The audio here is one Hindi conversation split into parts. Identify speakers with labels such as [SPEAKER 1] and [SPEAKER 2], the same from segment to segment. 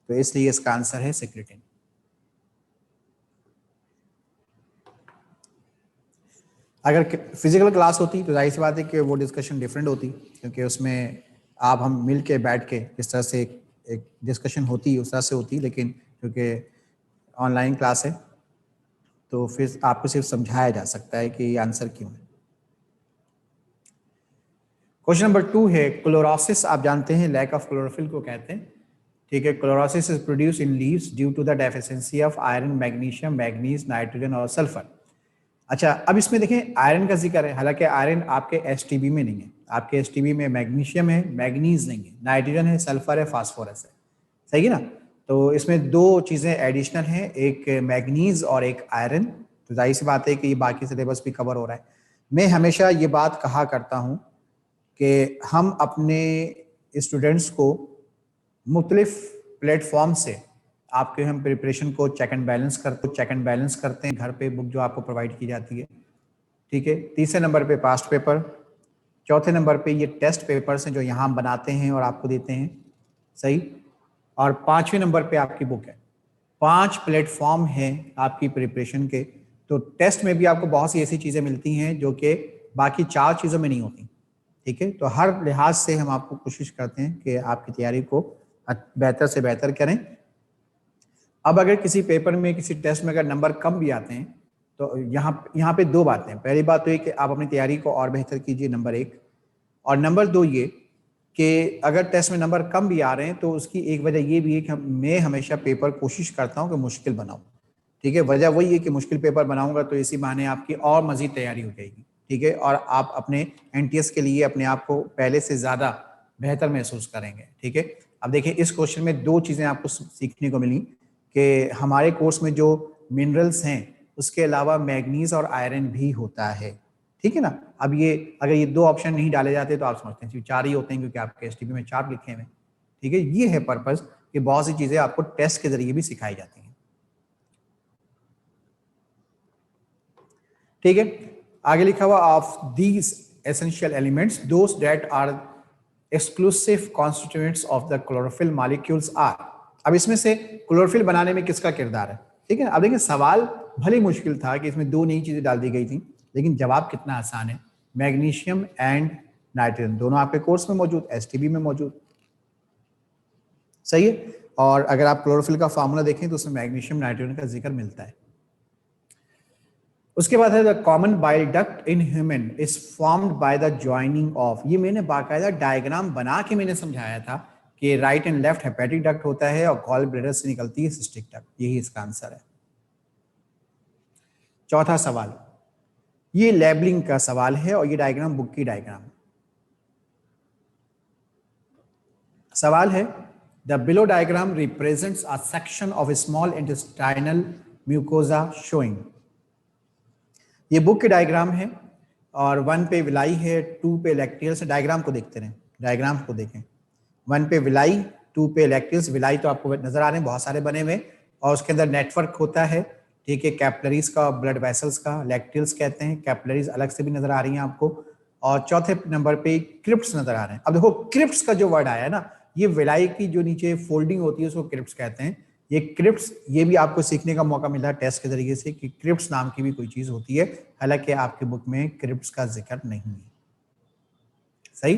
[SPEAKER 1] तो इसलिए इसका आंसर है सिक्रेटिन। अगर फिजिकल क्लास होती तो जाहिर सी बात है कि वो डिस्कशन डिफरेंट होती, क्योंकि उसमें आप हम मिल के बैठ के जिस तरह से एक डिस्कशन होती उस तरह से होती, लेकिन क्योंकि ऑनलाइन क्लास है तो फिर आपको सिर्फ समझाया जा सकता है कि ये आंसर क्यों है। क्वेश्चन नंबर 2 है क्लोरोसिस। आप जानते हैं लैक ऑफ क्लोरोफिल को कहते हैं, ठीक है। Chlorosis is produce in leaves due to the deficiency of iron, magnesium, manganese, nitrogen और सल्फर। अच्छा, अब इसमें देखें आयरन का जिक्र है, हालांकि आयरन आपके एसटीबी में नहीं है, आपके एसटीबी में मैग्नीशियम है, मैग्नीज नहीं है, नाइट्रोजन है, सल्फर है, फास्फोरस है, सही है ना। तो इसमें दो चीज़ें एडिशनल हैं, एक मैग्नीज और एक आयरन। तो जाहिर सी बात है कि ये बाकी सिलेबस भी कवर हो रहा है। मैं हमेशा ये बात कहा करता हूँ कि हम अपने स्टूडेंट्स को मुख्तलिफ प्लेटफॉर्म से आपके हम प्रिपरेशन को चेक एंड बैलेंस करते हैं घर पे, बुक जो आपको प्रोवाइड की जाती है, ठीक है। तीसरे नंबर पे पास्ट पेपर, चौथे नंबर पे ये टेस्ट पेपर्स हैं जो यहाँ हम बनाते हैं और आपको देते हैं, सही। और पांचवें नंबर पे आपकी बुक है। 5 प्लेटफॉर्म हैं आपकी प्रिपरेशन के। तो टेस्ट में भी आपको बहुत सी ऐसी चीज़ें मिलती हैं जो कि बाकी 4 चीज़ों में नहीं होती, ठीक है। तो हर लिहाज से हम आपको कोशिश करते हैं कि आपकी तैयारी को बेहतर से बेहतर करें। अब अगर किसी पेपर में, किसी टेस्ट में अगर नंबर कम भी आते हैं तो यहाँ पे 2 बातें हैं। पहली बात तो ये कि आप अपनी तैयारी को और बेहतर कीजिए, नंबर 1, और नंबर 2 ये कि अगर टेस्ट में नंबर कम भी आ रहे हैं तो उसकी एक वजह ये भी है कि मैं हमेशा पेपर कोशिश करता हूँ कि मुश्किल बनाऊँ, ठीक है। वजह वही है कि मुश्किल पेपर बनाऊंगा तो इसी बहाने आपकी और मज़ीद तैयारी हो जाएगी, ठीक है, और आप अपने एनटीएस के लिए अपने आप को पहले से ज़्यादा बेहतर महसूस करेंगे, ठीक है। अब देखिए इस क्वेश्चन में 2 चीज़ें आपको सीखने को मिली कि हमारे कोर्स में जो मिनरल्स हैं उसके अलावा मैग्नीज और आयरन भी होता है, ठीक है ना। अब ये अगर ये 2 ऑप्शन नहीं डाले जाते तो आप समझते हैं सिर्फ 4 ही होते हैं, क्योंकि आपके एसटीपी में 4 लिखे हुए हैं, ठीक है। ये है पर्पस कि बहुत सी चीज़ें आपको टेस्ट के जरिए भी सिखाई जाती हैं, ठीक है। आगे लिखा हुआ of these essential elements those that are exclusive constituents of the chlorophyll molecules are. अब इसमें से क्लोरोफिल बनाने में किसका किरदार है, ठीक है। अब देखिए सवाल भले मुश्किल था कि इसमें 2 नई चीजें डाल दी गई थी, लेकिन जवाब कितना आसान है। मैग्नीशियम एंड नाइट्रोजन दोनों आपके कोर्स में मौजूद, एसटीबी में मौजूद, सही है। और अगर आप क्लोरोफिल का फार्मूला देखें तो उसमें मैग्नीशियम नाइट्रोजन का जिक्र मिलता है। उसके बाद है the common bile duct in human is formed by the joining of. ये मैंने बाकायदा डायग्राम बना के मैंने समझाया था कि right and left hepatic duct होता है और गॉल ब्लैडर से निकलती है सिस्टिक डक्ट, यही इसका आंसर है। चौथा सवाल, ये लेबलिंग का सवाल है और ये डायग्राम बुक की डायग्राम है। सवाल है the below diagram represents a section of small intestinal mucosa showing. ये बुक की डायग्राम है और 1 पे विलाई है, 2 पे लैक्टियल्स। डायग्राम को देखते रहें, डायग्राम को देखें। 1 पे विलाई, 2 पे लैक्टियल्स। विलाई तो आपको नजर आ रहे हैं बहुत सारे बने हुए, और उसके अंदर नेटवर्क होता है, ठीक है, कैपिलरीज का, ब्लड वेसल्स का। लैक्टियल्स कहते हैं, कैपिलरीज अलग से भी नजर आ रही हैं आपको। और चौथे नंबर पे क्रिप्ट्स नजर आ रहे हैं। अब देखो क्रिप्ट्स का जो वर्ड आया है ना, ये विलाई की जो नीचे फोल्डिंग होती है उसको क्रिप्ट्स कहते हैं। ये क्रिप्ट्स, ये भी आपको सीखने का मौका मिला टेस्ट के जरिए से कि क्रिप्ट्स नाम की भी कोई चीज होती है, हालांकि आपके बुक में क्रिप्ट्स का जिक्र नहीं है, सही।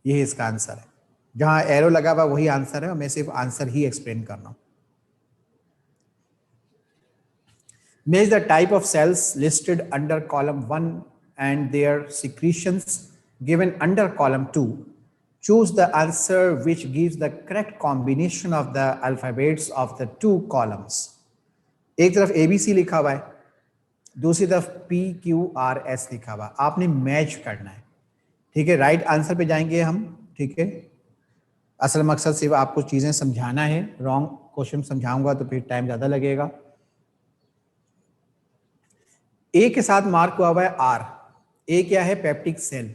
[SPEAKER 1] यही इसका आंसर है, जहां एरो लगा हुआ वही आंसर है और मैं सिर्फ आंसर ही एक्सप्लेन कर रहा हूं। Match the type of cells listed under column 1 and their secretions given under column 2. Choose the answer which gives the correct combination of the alphabets of the 2 columns. एक तरफ ABC लिखा हुआ है, दूसरी तरफ PQRS लिखा हुआ, आपने मैच करना है, ठीक है। राइट आंसर पे जाएंगे हम, ठीक है। असल मकसद सिर्फ आपको चीजें समझाना है, रॉन्ग क्वेश्चन समझाऊंगा तो फिर टाइम ज्यादा लगेगा। ए के साथ मार्क हुआ हुआ है आर। ए क्या है, पेप्टिक सेल,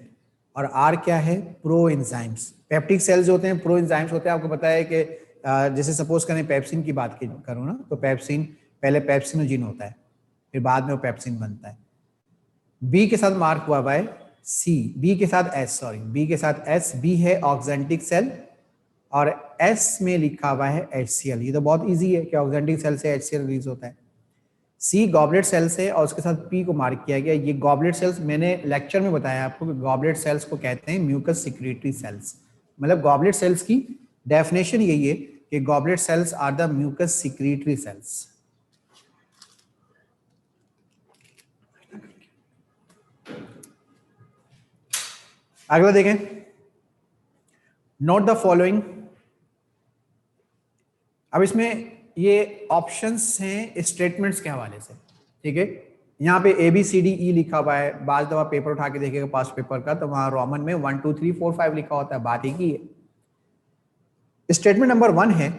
[SPEAKER 1] और आर क्या है, प्रो एंजाइम्स। पेप्टिक सेल्स होते हैं, प्रो एंजाइम्स होते हैं। आपको पता है कि जैसे सपोज करें पेप्सिन की बात करूँ ना, तो पेप्सिन पहले पेप्सिनोजिन होता है, फिर बाद में वो पेप्सिन बनता है। बी के साथ मार्क हुआ है सी, बी के साथ एस, बी के साथ एस। बी है ऑक्जेंटिक सेल, और S में लिखा हुआ है HCl। ये तो बहुत इजी है कि ऑक्जेंटिक सेल से HCl रिलीज होता है। C गॉबलेट सेल से और उसके साथ P को मार्क किया गया। ये गॉबलेट सेल्स मैंने लेक्चर में बताया आपको कि गॉबलेट सेल्स को कहते हैं म्यूकस सिक्रीटरी सेल्स। मतलब गॉबलेट सेल्स की डेफिनेशन यही है कि goblet cells are the mucus secretory cells. अगला देखें, नोट द फॉलोइंग। अब इसमें ये ऑप्शंस हैं स्टेटमेंट्स के हवाले से, ठीक है। यहाँ पे ABCDE लिखा हुआ है। बाज दफा पेपर उठा के देखिएगा पास्ट पेपर का, तो वहां रोमन में 1 2 3 4 5 लिखा होता है, बात एक ही है। स्टेटमेंट नंबर 1 है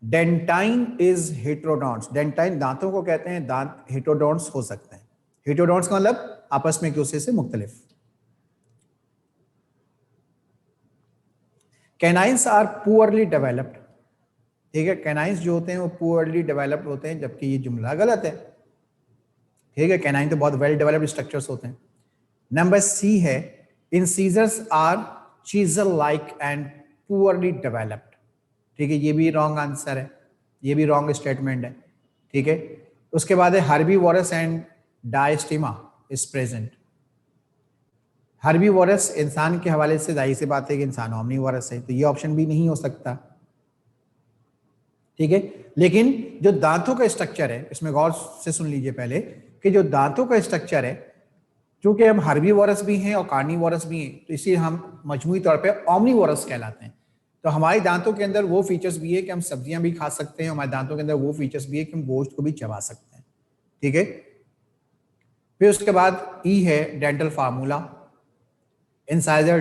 [SPEAKER 1] डेंटाइन इज हेटेरोडोंट्स। डेंटाइन दांतों को कहते हैं, दांत हेटेरोडोंट्स हो सकते हैं। हेटेरोडोंट्स का मतलब आपस में एक दूसरे से मुख्तलिफ। कैनाइंस आर पुअरली डेवलप्ड, ठीक है। कैनाइंस जो होते हैं वो पुअरली डेवलप्ड होते हैं, जबकि ये जुमला गलत है, ठीक है। कैनाइन तो बहुत वेल डेवलप्ड स्ट्रक्चर्स होते हैं। नंबर C है incisors are chisel like and poorly developed, ठीक है। ये भी रॉन्ग आंसर है, ये भी रॉन्ग स्टेटमेंट है, ठीक है। उसके बाद है herbivorous and diastema is present. Herbivorous इंसान के हवाले से जाहिर सी बात है कि इंसान ओमनीवोरस है, तो ये ऑप्शन भी नहीं हो सकता, ठीक है। लेकिन जो दांतों का स्ट्रक्चर है, इसमें गौर से सुन लीजिए पहले कि जो दांतों का स्ट्रक्चर है, क्योंकि हम हर्बीवोरस भी हैं और कार्निवोरस भी हैं, तो इसलिए हम मजमूई तौर पे ओमनीवोरस कहलाते हैं। तो हमारे दांतों के अंदर वो फीचर्स भी है कि हम सब्जियां भी खा सकते हैं, हमारे दांतों के अंदर वो फीचर्स भी है कि हम गोश्त को भी चबा सकते हैं, ठीक है। फिर उसके बाद E है dental formula. Incisor,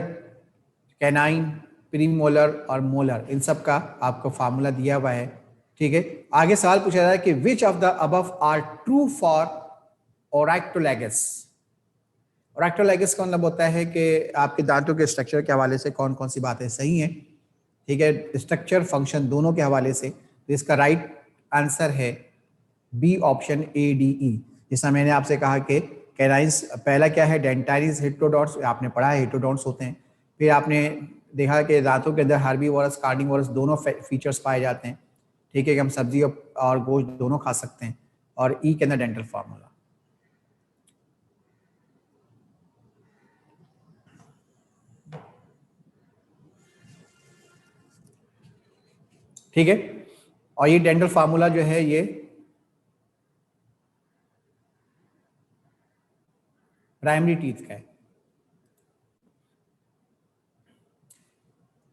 [SPEAKER 1] canine, premolar और मोलर, इन सब का आपको फार्मूला दिया हुआ है, ठीक है। आगे सवाल पूछा जाता है कि which of the above are true for Oryctolagus. Oryctolagus का मतलब होता है कि आपके दांतों के स्ट्रक्चर के हवाले से कौन कौन सी बातें सही हैं, ठीक है। स्ट्रक्चर फंक्शन दोनों के हवाले से। तो इसका राइट आंसर है बी ऑप्शन ADE। जिसमें मैंने आपसे कहा कि कैनाइंस पहला क्या है, डेंटाइनिस हेटेरोडोंट्स, आपने पढ़ा है हेटेरोडोंट्स होते हैं। फिर आपने देखा कि दांतों के अंदर हर्बीवोरस कार्निवोरस दोनों फीचर्स पाए जाते हैं, ठीक है, कि हम सब्जी और गोश्त दोनों खा सकते हैं। और E के अंदर डेंटल फार्मूला। ठीक है। और ये डेंटल फार्मूला जो है ये प्राइमरी टीथ का है।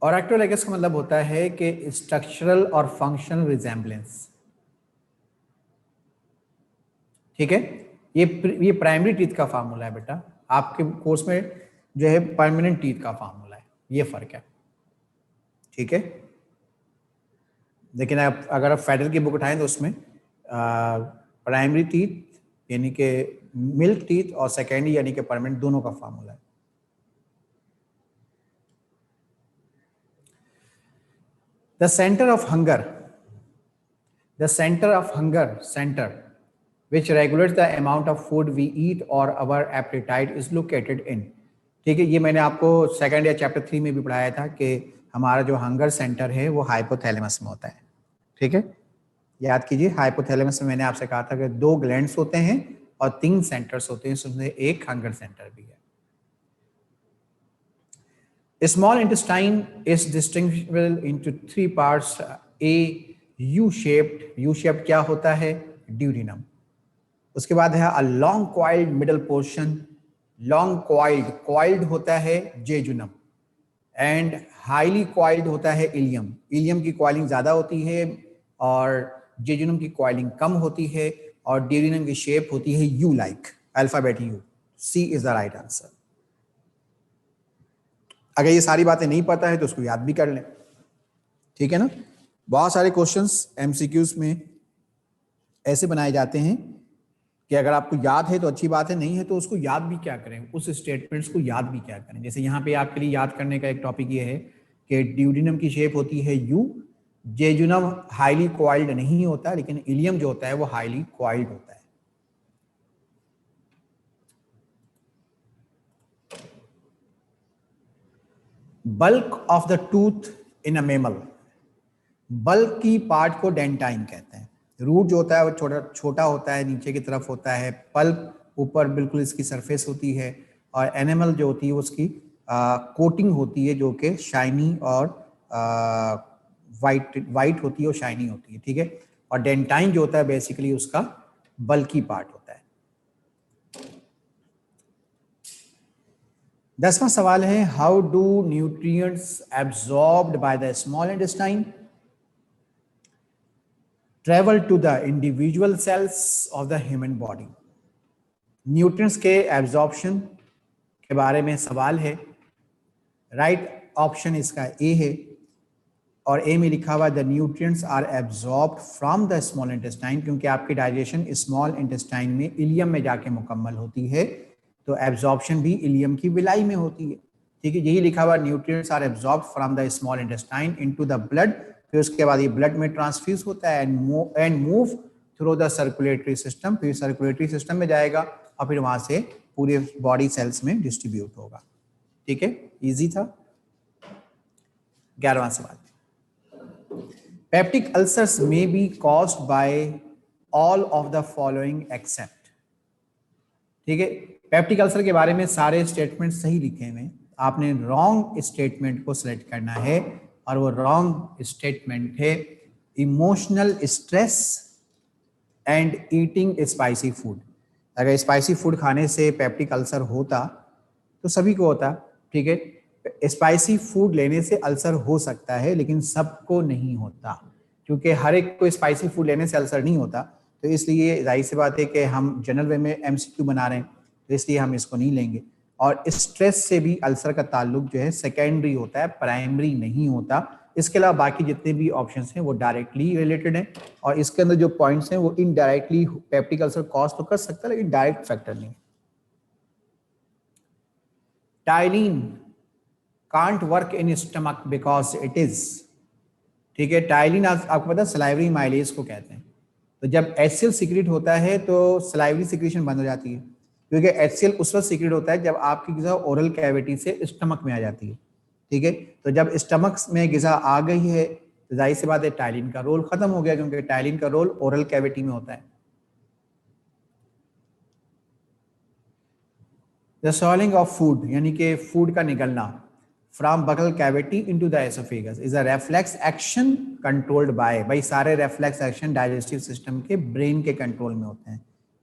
[SPEAKER 1] ओरैक्टोलैगस का मतलब होता है कि स्ट्रक्चरल और फंक्शनल रिजेम्बलेंस, ठीक है। ये प्राइमरी टीथ का फार्मूला है बेटा, आपके कोर्स में जो है परमानेंट टीथ का फार्मूला है, ये फर्क है, ठीक है। लेकिन आप अगर आप फेडरल की बुक उठाएं तो उसमें प्राइमरी टीथ यानी कि मिल्क टीथ और सेकेंडरी यानी कि परमानेंट दोनों का फार्मूला है। The centre of hunger, the centre of hunger centre which regulates the amount of food we eat or our appetite is located in, ठीक है। ये मैंने आपको सेकंड या चैप्टर 3 में भी पढ़ाया था कि हमारा जो हंगर सेंटर है वो हाइपोथैलेमस में होता है, ठीक है। याद कीजिए, हाइपोथैलेमस में मैंने आपसे कहा था कि 2 ग्लैंड्स होते हैं और 3 सेंटर्स होते हैं, उसमें एक हंगर सेंटर भी है। Small intestine is distinguishable into 3 parts. A U shaped, U shaped क्या होता है, ड्यूरिनम। उसके बाद है a long coiled middle portion, long coiled, coiled होता है जेजुनम, एंड हाईली क्वाइल्ड होता है इलियम। इलियम की क्वाइलिंग ज्यादा होती है और जेजुनम की क्वाइलिंग कम होती है, और ड्यूरिनम की शेप होती है U like, alphabet U. C is the right answer. अगर ये सारी बातें नहीं पता है तो उसको याद भी कर लें, ठीक है ना। बहुत सारे क्वेश्चंस एमसीक्यूज में ऐसे बनाए जाते हैं कि अगर आपको याद है तो अच्छी बात है, नहीं है तो उसको याद भी क्या करें, उस स्टेटमेंट्स को याद भी क्या करें। जैसे यहाँ पे आपके लिए याद करने का एक टॉपिक ये है कि ड्यूडिनम की शेप होती है यू, जेजुनम हाईली क्वाइल्ड नहीं होता, लेकिन इलियम जो होता है वो हाईली क्वाइल्ड होता है। Bulk of the tooth in a mammal, bulk की पार्ट को डेंटाइन कहते हैं। रूट जो होता है वो छोटा छोटा होता है, नीचे की तरफ होता है। पल्प ऊपर बिल्कुल इसकी सरफेस होती है, और एनिमल जो होती है उसकी कोटिंग होती है जो कि शाइनी और वाइट होती है और शाइनी होती है, ठीक है। और डेंटाइन जो होता है बेसिकली उसका बल्की पार्ट होता है। 10वां सवाल है, how do nutrients absorbed by the small intestine travel to the individual cells of the human body. Nutrients के एब्जॉर्प्शन के बारे में सवाल है। राइट ऑप्शन इसका ए है, और ए में लिखा हुआ the nutrients are absorbed from the small intestine, क्योंकि आपकी डाइजेशन स्मॉल इंटेस्टाइन में इलियम में जाके मुकम्मल होती है, तो एब्जॉर्प्शन भी इलियम की विलाई में होती है, ठीक है। यही लिखा हुआ nutrients are absorbed from the small intestine into the blood, फिर उसके बाद ये ब्लड में ट्रांसफ्यूज होता है and move through the circulatory system, फिर सर्कुलेटरी सिस्टम में जाएगा और फिर वहां से पूरे बॉडी सेल्स में डिस्ट्रीब्यूट होगा, ठीक है। इजी था। 11वां सवाल, peptic ulcers may be caused by all of the following except, ठीक है। पेप्टिक अल्सर के बारे में सारे स्टेटमेंट सही लिखे हुए, आपने रॉन्ग स्टेटमेंट को सिलेक्ट करना है, और वो रॉन्ग स्टेटमेंट है emotional stress and eating spicy food. अगर स्पाइसी फूड खाने से पेप्टिक अल्सर होता तो सभी को होता, ठीक है। स्पाइसी फूड लेने से अल्सर हो सकता है, लेकिन सबको नहीं होता, क्योंकि हर एक को स्पाइसी फूड लेने से अल्सर नहीं होता। तो इसलिए जाहिर सी बात है कि हम जनरल वे में एमसीक्यू बना रहे हैं, तो इसलिए हम इसको नहीं लेंगे। और स्ट्रेस से भी अल्सर का ताल्लुक जो है सेकेंडरी होता है, प्राइमरी नहीं होता। इसके अलावा बाकी जितने भी ऑप्शंस हैं वो डायरेक्टली रिलेटेड हैं, और इसके अंदर जो पॉइंट्स हैं वो इनडायरेक्टली पेप्टिक अल्सर कॉज तो कर सकता है, लेकिन डायरेक्ट फैक्टर नहीं। Ptyalin can't work in stomach because it is, ठीक है। टाइलिन आपको पता है सलाइवरी माइलेज को कहते हैं। तो जब HCl सीक्रेट होता है तो सलाइवरी सिक्रेशन बंद हो जाती है, क्योंकि HCl उस वक्त सीक्रेट होता है जब आपकी गिजा ओरल कैविटी से स्टमक में आ जाती है, ठीक है। तो जब स्टमक में गिजा आ गई है तो जाहिर सी बात है टाइलिन का रोल खत्म हो गया, क्योंकि टाइलिन का रोल ओरल कैविटी में होता है। द सॉलिंग ऑफ फूड, यानी कि फूड का निकलना फ्रॉम बगल cavity into the oesophagus is a reflex action controlled by, भाई सारे रेफ्लेक्स एक्शन डाइजेस्टिव सिस्टम के ब्रेन के कंट्रोल में होते हैं,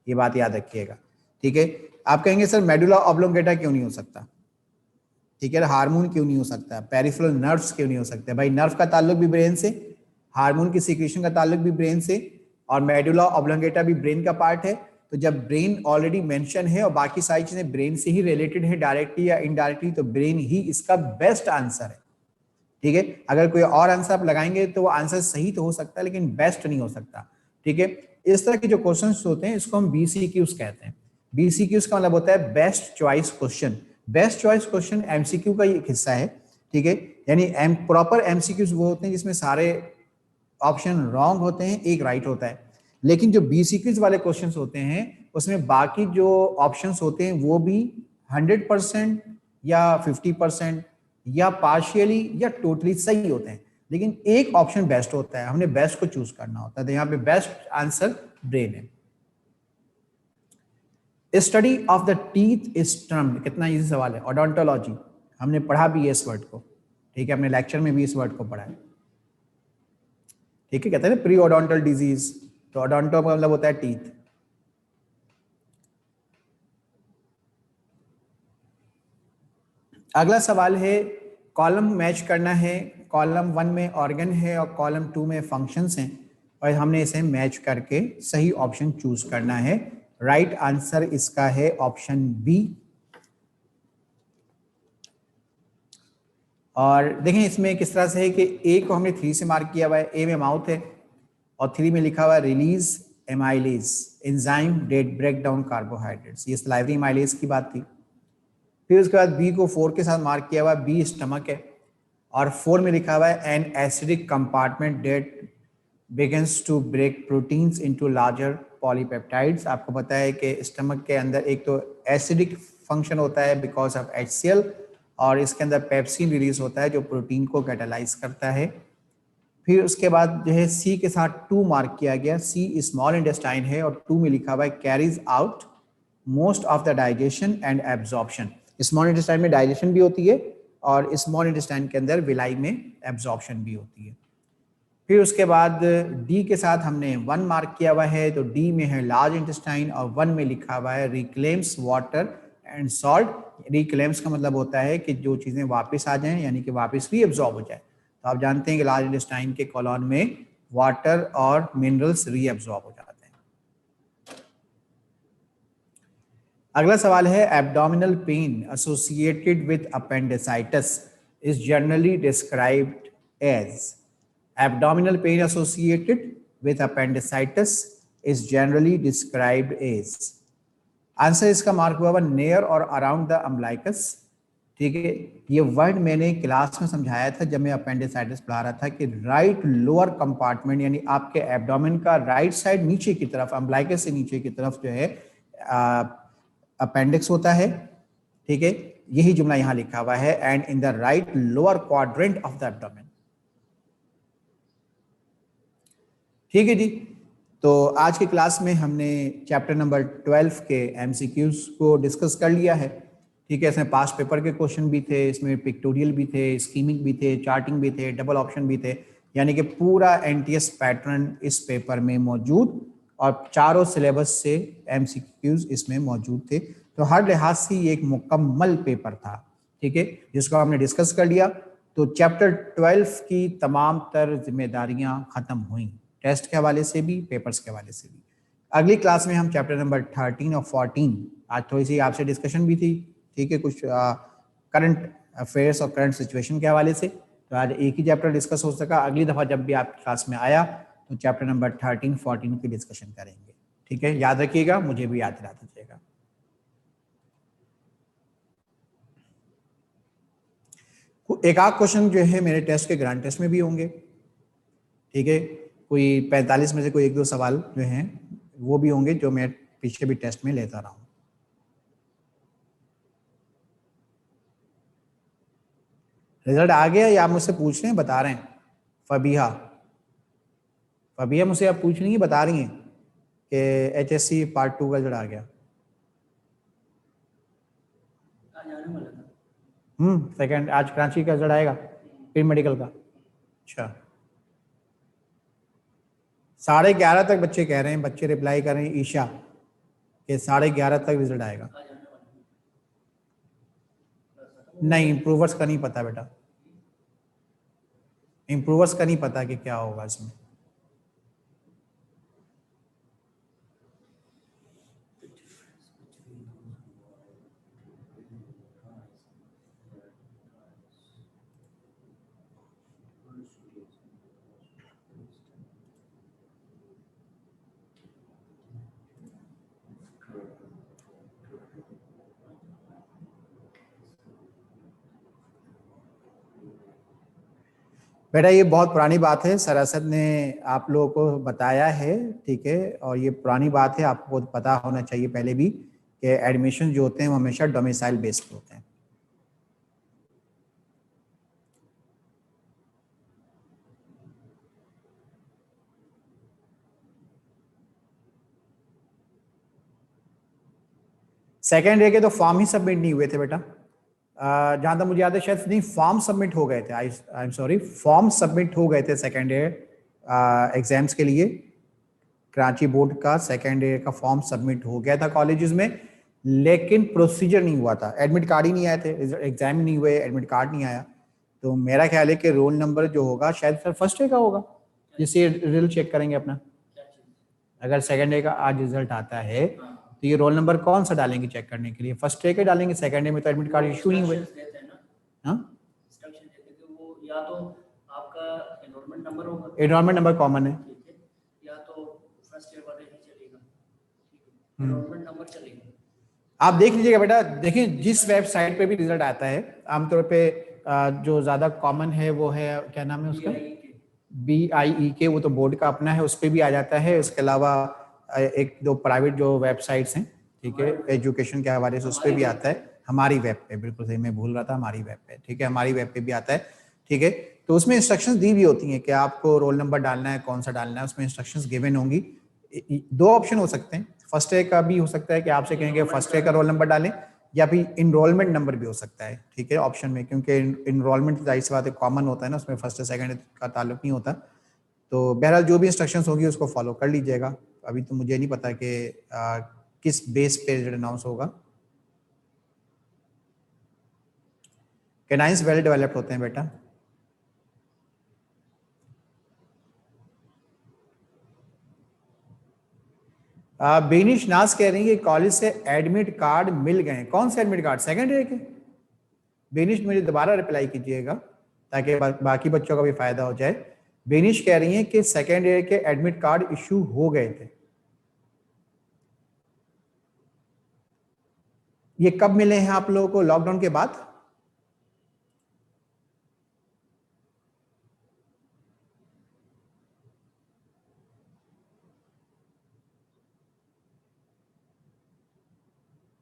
[SPEAKER 1] ये बात याद रखिएगा, ठीक है। आप कहेंगे सर मेडुला ऑब्लोंगेटा क्यों नहीं हो सकता, ठीक है। हार्मोन क्यों नहीं हो सकता, पेरिफेरल नर्व्स क्यों नहीं हो सकते, भाई नर्व का ताल्लुक भी ब्रेन से, हार्मोन की सिक्रेशन का ताल्लुक भी ब्रेन से, और मेडुला ऑब्लोंगेटा भी ब्रेन का पार्ट है। तो जब ब्रेन ऑलरेडी मेंशन है और बाकी सारी चीजें ब्रेन से ही रिलेटेड है डायरेक्टली या इनडायरेक्टली, तो ब्रेन ही इसका बेस्ट आंसर है, ठीक है। अगर कोई और आंसर आप लगाएंगे तो वो आंसर सही तो हो सकता है, लेकिन बेस्ट नहीं हो सकता, ठीक है। इस तरह के जो क्वेश्चंस होते हैं इसको हम BCQs कहते हैं। BCQs का मतलब होता है best choice question. Best choice question MCQ का एक हिस्सा है, ठीक है। यानी प्रॉपर MCQs वो होते हैं जिसमें सारे ऑप्शन रॉन्ग होते हैं, एक राइट होता है। लेकिन जो BCQs वाले क्वेश्चंस होते हैं उसमें बाकी जो ऑप्शंस होते हैं वो भी 100% या 50% या पार्शियली या टोटली सही होते हैं, लेकिन एक ऑप्शन बेस्ट होता है, हमने बेस्ट को चूज करना होता है। तो यहाँ पे बेस्ट आंसर ब्रेन है। Study of the teeth is termed, कितना इजी सवाल है। ओडोंटोलॉजी हमने पढ़ा भी है इस वर्ड को, ठीक है, अपने लेक्चर में भी इस वर्ड को पढ़ा है, ठीक है। कहते हैं ना प्री ओडोंटल डिजीज, तो ओडोंटो का मतलब होता है टीथ। अगला सवाल है, कॉलम मैच करना है। कॉलम 1 में ऑर्गन है और कॉलम 2 में फंक्शंस हैं, और हमने इसे मैच करके सही ऑप्शन चूज करना है। राइट आंसर इसका है ऑप्शन बी। और देखें इसमें किस तरह से है कि ए को हमने 3 से मार्क किया हुआ है, ए में माउथ है, और 3 में लिखा हुआ है release amylase enzyme that break down carbohydrates, ये सलाइवरी एमाइलेज की बात थी। फिर उसके बाद बी को 4 के साथ मार्क किया हुआ है, बी स्टमक है, और 4 में लिखा हुआ है an acidic compartment that begins to break proteins into larger polypeptides. आपको पता है कि स्टमक के अंदर एक तो एसिडिक फंक्शन होता है बिकॉज ऑफ HCl, और इसके अंदर पेप्सिन रिलीज होता है जो प्रोटीन को कैटालाइज करता है। फिर उसके बाद जो है सी के साथ 2 मार्क किया गया, सी स्मॉल इंटेस्टाइन है और 2 में लिखा हुआ है carries out most of the digestion and absorption. Small intestine में डाइजेशन भी होती है और स्मॉल इंटेस्टाइन के अंदर विलाई में एब्जॉर्प्शन भी होती है। फिर उसके बाद डी के साथ हमने 1 मार्क किया हुआ है, तो डी में है लार्ज इंटेस्टाइन और 1 में लिखा हुआ है रिक्लेम्स वाटर एंड सॉल्ट। रिक्लेम्स का मतलब होता है कि जो चीज़ें वापस आ जाएं, यानी कि वापस रीअब्जॉर्ब हो जाए। तो आप जानते हैं कि लार्ज इंटेस्टाइन के कॉलम में वाटर और मिनरल्स रीअब्जॉर्ब हो जाते हैं। अगला सवाल है abdominal pain associated with appendicitis is generally described as. Abdominal pain associated with appendicitis is generally described as। Answer इसका मार्क हुआ हुआ near और around the umbilicus। ठीक है, ये वर्ड मैंने क्लास में समझाया था जब मैं अपेंडिसाइटिस पढ़ा रहा था कि राइट लोअर कंपार्टमेंट यानी आपके एब्डोमेन का राइट साइड नीचे की तरफ, अम्बलाइकस से नीचे की तरफ जो है अपेंडिक्स होता है। ठीक है, यही जुमला यहाँ लिखा हुआ है, and in the right lower quadrant of the abdomen. ठीक है जी, तो आज की क्लास में हमने चैप्टर नंबर 12 के एमसीक्यूज को डिस्कस कर लिया है। ठीक है, इसमें पास्ट पेपर के क्वेश्चन भी थे, इसमें पिक्टोरियल भी थे, स्कीमिंग भी थे, चार्टिंग भी थे, डबल ऑप्शन भी थे, यानी कि पूरा एनटीएस पैटर्न इस पेपर में मौजूद और चारों सिलेबस से एमसीक्यूज इसमें मौजूद थे। तो हर लिहाज से ये एक मुकम्मल पेपर था। ठीक है, जिसको हमने डिस्कस कर लिया। तो चैप्टर 12 की तमाम तर जिम्मेदारियां खत्म हुई, टेस्ट के हवाले से भी, पेपर्स के हवाले से भी। अगली क्लास में हम चैप्टर नंबर 13 और 14, आज थोड़ी सी आपसे डिस्कशन भी थी। ठीक है, कुछ करंट अफेयर्स और करंट सिचुएशन के हवाले से, तो आज एक ही चैप्टर डिस्कस हो सका। अगली दफ़ा जब भी आप क्लास में आया तो चैप्टर नंबर 13, 14 की डिस्कशन करेंगे। ठीक है, याद रखिएगा, मुझे भी याद दिला दीजिएगा। एक आध क्वेश्चन जो है मेरे टेस्ट के ग्रांड टेस्ट में भी होंगे। ठीक है, कोई 45 में से कोई 1-2 सवाल जो हैं वो भी होंगे जो मैं पीछे भी टेस्ट में लेता रहा हूँ। रिजल्ट आ गया या आप मुझसे पूछ रहे हैं, बता रहे हैं? फबीहा मुझसे आप पूछ रही हैं, बता रही हैं कि HSC पार्ट 2 का रिजल्ट आ गया। सेकंड आज कराची का रिजल्ट आएगा, फिर मेडिकल का। अच्छा, 11:30 तक बच्चे कह रहे हैं, बच्चे रिप्लाई कर रहे हैं ईशा कि 11:30 तक रिजल्ट आएगा। नहीं, इम्प्रूवर्स का नहीं पता बेटा, इम्प्रूवर्स का नहीं पता कि क्या होगा इसमें। बेटा ये बहुत पुरानी बात है, सर असद ने आप लोगों को बताया है। ठीक है, और ये पुरानी बात है, आपको पता होना चाहिए पहले भी कि एडमिशन जो होते हैं वो हमेशा डोमिसाइल बेस्ड होते हैं। सेकेंड डे के तो फॉर्म ही सबमिट नहीं हुए थे बेटा, जहाँ तक मुझे याद है, शायद नहीं, फॉर्म सबमिट हो गए थे। I am sorry, form submit हो गए थे सेकेंड ईयर एग्जाम्स के लिए। कराची बोर्ड का सेकेंड ईयर का फॉर्म सबमिट हो गया था कॉलेजेस में, लेकिन प्रोसीजर नहीं हुआ था, एडमिट कार्ड ही नहीं आए थे, एग्जाम नहीं हुए, एडमिट कार्ड नहीं आया। तो मेरा ख्याल है कि रोल नंबर जो होगा शायद सर फर्स्ट ईयर का होगा, जिससे रिजल्ट चेक करेंगे अपना। अगर सेकेंड ईयर का आज रिजल्ट आता है तो ये रोल नंबर कौन सा डालेंगे चेक करने के लिए? फर्स्ट ईयर के डालेंगे, सेकेंड ईयर में तो एडमिट कार्ड इशू नहीं हुए।
[SPEAKER 2] या तो आपका एनरोलमेंट नंबर होगा,
[SPEAKER 1] एनरोलमेंट नंबर कॉमन है,
[SPEAKER 2] या तो फर्स्ट ईयर वाले ही चलेगा, एनरोलमेंट नंबर चलेगा।
[SPEAKER 1] आप देख लीजिएगा बेटा। देखिए, जिस वेबसाइट पे भी रिजल्ट आता है, आमतौर पे जो ज्यादा कॉमन है वो है, क्या नाम है उसका, BIEK, वो तो बोर्ड का अपना है, उस पर भी आ जाता है। इसके अलावा एक दो प्राइवेट जो वेबसाइट्स हैं, ठीक है, एजुकेशन के हवाले से, उस पर भी आता है। हमारी वेब पे, बिल्कुल सही, मैं भूल रहा था, हमारी वेब पे, ठीक है, हमारी वेब पे भी आता है। ठीक है, तो उसमें इंस्ट्रक्शंस दी भी होती हैं कि आपको रोल नंबर डालना है, कौन सा डालना है, उसमें इंस्ट्रक्शंस गिवन होंगी। दो ऑप्शन हो सकते हैं, फर्स्ट ईयर का भी हो सकता है कि आपसे कहेंगे फर्स्ट ईयर का रोल नंबर डालें, या फिर इनरोलमेंट नंबर भी हो सकता है, ठीक है, ऑप्शन में, क्योंकि इनरोलमेंट जाहिर सी बात है कॉमन होता है ना, उसमें फर्स्ट सेकंड का ताल्लुक नहीं होता। तो बहरहाल जो भी इंस्ट्रक्शंस होंगी उसको फॉलो कर लीजिएगा। अभी तो मुझे नहीं पता कि किस बेस पे रिजल्ट अनाउंस होगा। कैनाइंस वेल डेवलप्ड होते हैं बेटा। बेनिश नाज कह रही है कि कॉलेज से एडमिट कार्ड मिल गए। कौन से एडमिट कार्ड? सेकंड ईयर के? बेनिश मुझे दोबारा रिप्लाई कीजिएगा ताकि बाकी बच्चों का भी फायदा हो जाए। बेनिश कह रही है कि सेकंड ईयर के एडमिट कार्ड इशू हो गए थे। ये कब मिले हैं आप लोगों को? लॉकडाउन के बाद?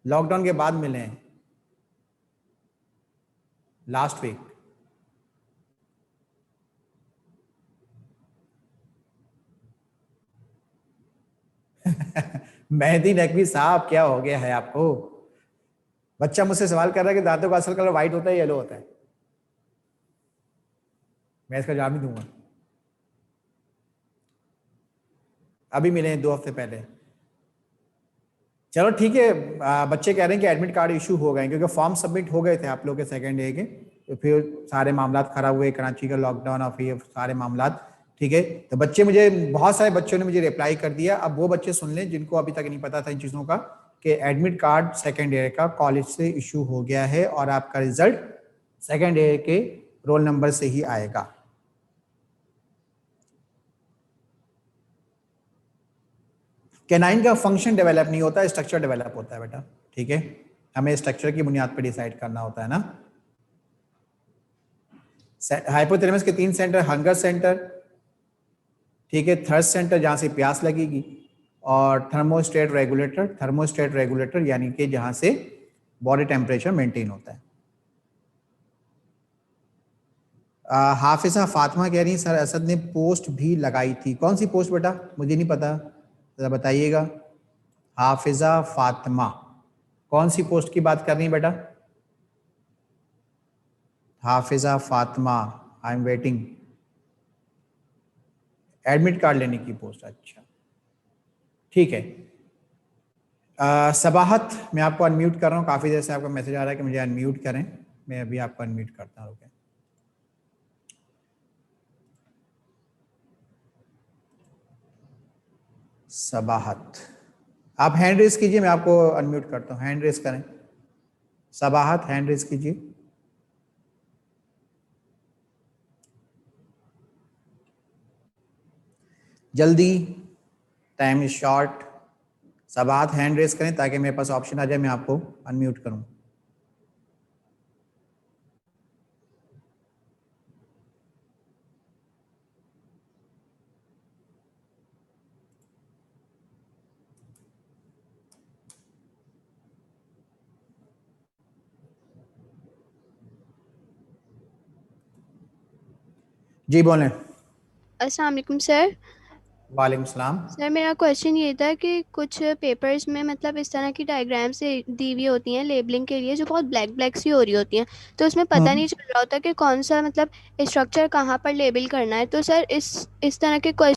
[SPEAKER 1] लॉकडाउन के बाद मिले हैं, लास्ट वीक। मेहदी नकवी साहब, क्या हो गया है आपको? बच्चा मुझसे सवाल कर रहा है कि दांतों का असल कलर व्हाइट होता है येलो होता है? मैं इसका जवाब नहीं दूंगा। अभी मिले हैं 2 हफ्ते पहले। चलो ठीक है, बच्चे कह रहे हैं कि एडमिट कार्ड इशू हो गए क्योंकि फॉर्म सबमिट हो गए थे आप लोग के सेकंड डे के, तो फिर सारे मामला खराब हुए, कराची का लॉकडाउन और फिर सारे मामला, ठीक है। तो बच्चे, मुझे बहुत सारे बच्चों ने मुझे रिप्लाई कर दिया। अब वो बच्चे सुन लें जिनको अभी तक नहीं पता था इन चीज़ों का, कि एडमिट कार्ड सेकेंड ईयर का कॉलेज से इशू हो गया है और आपका रिजल्ट सेकेंड ईयर के रोल नंबर से ही आएगा। कैनाइन का फंक्शन डेवलप नहीं होता, स्ट्रक्चर डेवलप होता है बेटा, ठीक है। हमें स्ट्रक्चर की बुनियाद पर डिसाइड करना होता है ना। हाइपोथैलेमस के 3 सेंटर, हंगर सेंटर, ठीक है, थर्स्ट सेंटर जहां से प्यास लगेगी, और थर्मोस्टेट रेगुलेटर। थर्मोस्टेट रेगुलेटर यानी कि जहां से बॉडी टेम्परेचर मेंटेन होता है। हाफिजा फातिमा कह रही है सर असद ने पोस्ट भी लगाई थी। कौन सी पोस्ट बेटा? मुझे नहीं पता, जरा बताइएगा। हाफिजा फातिमा कौन सी पोस्ट की बात कर रही है बेटा? Hafiza Fatima, I am waiting. Admit card लेने की पोस्ट, अच्छा ठीक है। सबाहत, मैं आपको अनम्यूट कर रहा हूँ, काफ़ी देर से आपका मैसेज आ रहा है कि मुझे अनम्यूट करें, मैं अभी आपको अनम्यूट करता हूँ। सबाहत, आप हैंड रेस कीजिए, मैं आपको अनम्यूट करता हूँ। हैंड रेस करें, सबाहत हैंड रेस कीजिए। जल्दी, time is short. Sabahat hand raise करें ताकि मेरे पास ऑप्शन आ जाए, मैं आपको अनम्यूट करूँ। जी बोलें।
[SPEAKER 3] अस्सलाम वालेकुम सर।
[SPEAKER 1] वालेकुम सलाम।
[SPEAKER 3] सर मेरा क्वेश्चन ये था कि कुछ पेपर्स में मतलब इस तरह की डायग्राम्स दी हुई होती हैं लेबलिंग के लिए जो बहुत ब्लैक ब्लैक सी हो रही होती हैं, तो उसमें पता नहीं चल रहा होता कि कौन सा मतलब स्ट्रक्चर कहाँ पर लेबल करना है। तो सर इस तरह के